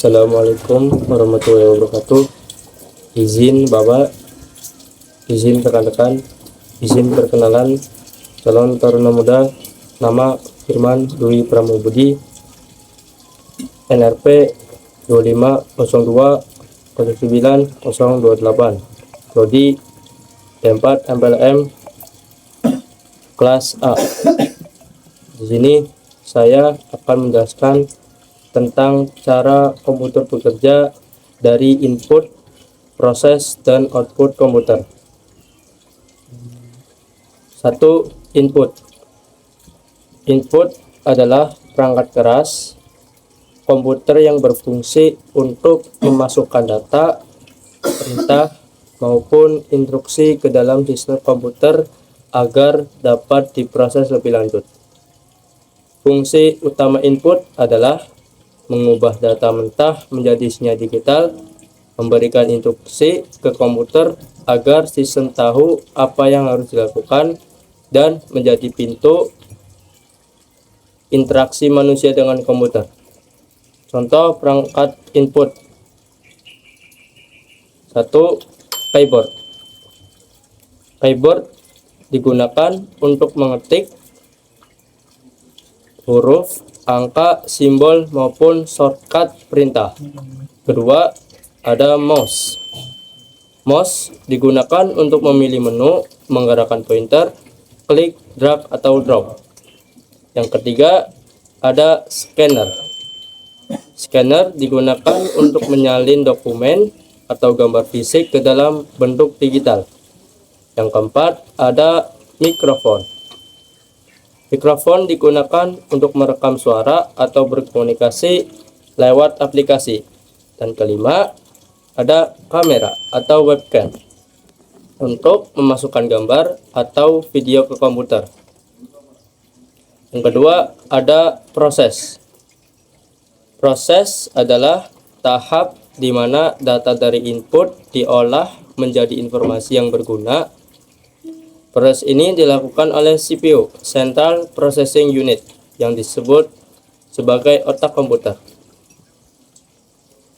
Assalamualaikum warahmatullahi wabarakatuh. Izin Bapak, izin rekan-rekan, izin perkenalan calon taruna muda. Nama Firman Dwi Pramubudi, NRP 2502 09 028, Prodi D4 MPLM kelas A. Di sini saya akan menjelaskan tentang cara komputer bekerja dari input, proses, dan output komputer. 1. Input. Input adalah perangkat keras komputer yang berfungsi untuk memasukkan data, perintah, maupun instruksi ke dalam sistem komputer agar dapat diproses lebih lanjut. Fungsi utama input adalah mengubah data mentah menjadi sinyal digital, memberikan instruksi ke komputer agar sistem tahu apa yang harus dilakukan, dan menjadi pintu interaksi manusia dengan komputer. Contoh perangkat input. 1. Keyboard. Keyboard digunakan untuk mengetik huruf, angka, simbol, maupun shortcut perintah. Kedua, ada mouse. Mouse digunakan untuk memilih menu, menggerakkan pointer, klik, drag, atau drop. Yang ketiga, ada scanner. Scanner digunakan untuk menyalin dokumen atau gambar fisik ke dalam bentuk digital. Yang keempat, ada mikrofon. Mikrofon digunakan untuk merekam suara atau berkomunikasi lewat aplikasi. Dan kelima, ada kamera atau webcam untuk memasukkan gambar atau video ke komputer. Yang kedua, ada proses. Proses adalah tahap di mana data dari input diolah menjadi informasi yang berguna. Proses ini dilakukan oleh CPU, Central Processing Unit, yang disebut sebagai otak komputer.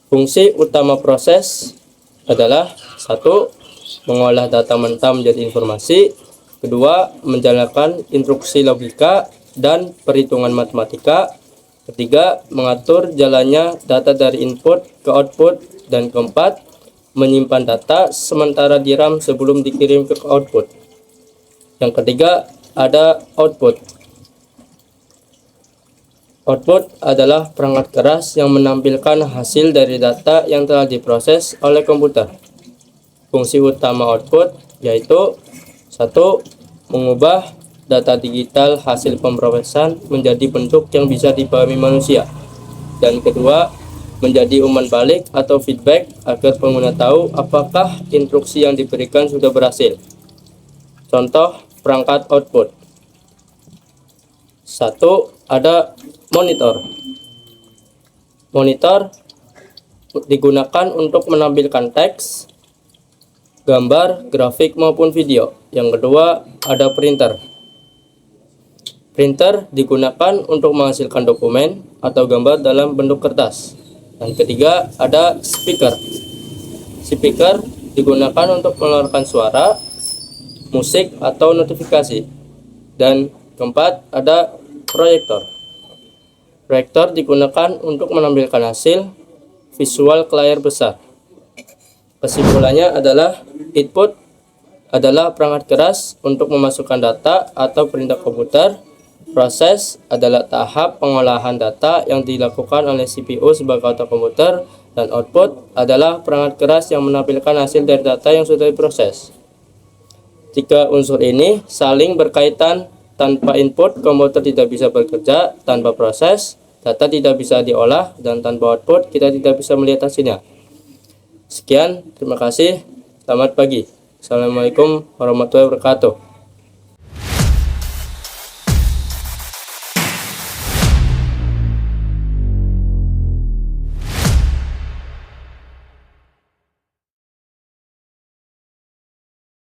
Fungsi utama proses adalah 1. Mengolah data mentah menjadi informasi. 2. Menjalankan instruksi logika dan perhitungan matematika. 3. Mengatur jalannya data dari input ke output. Dan keempat, menyimpan data sementara di RAM sebelum dikirim ke output. Yang ketiga, ada output. Output adalah perangkat keras yang menampilkan hasil dari data yang telah diproses oleh komputer. Fungsi utama output yaitu 1. Mengubah data digital hasil pemrosesan menjadi bentuk yang bisa dipahami manusia. Dan kedua, menjadi umpan balik atau feedback agar pengguna tahu apakah instruksi yang diberikan sudah berhasil. Contoh perangkat output. 1. Ada monitor. Monitor digunakan untuk menampilkan teks, gambar, grafik, maupun video. Yang kedua, ada printer. Printer digunakan untuk menghasilkan dokumen atau gambar dalam bentuk kertas. Yang ketiga, ada speaker. Speaker digunakan untuk mengeluarkan suara, musik, atau notifikasi. Dan keempat, ada proyektor. Proyektor digunakan untuk menampilkan hasil visual ke layar besar. Kesimpulannya adalah input adalah perangkat keras untuk memasukkan data atau perintah komputer. Proses adalah tahap pengolahan data yang dilakukan oleh CPU sebagai otak komputer. Dan output adalah perangkat keras yang menampilkan hasil dari data yang sudah diproses. Tiga unsur ini saling berkaitan. Tanpa input, komputer tidak bisa bekerja. Tanpa proses, data tidak bisa diolah. Dan tanpa output, kita tidak bisa melihat hasilnya. Sekian, terima kasih. Selamat pagi. Assalamualaikum warahmatullahi wabarakatuh.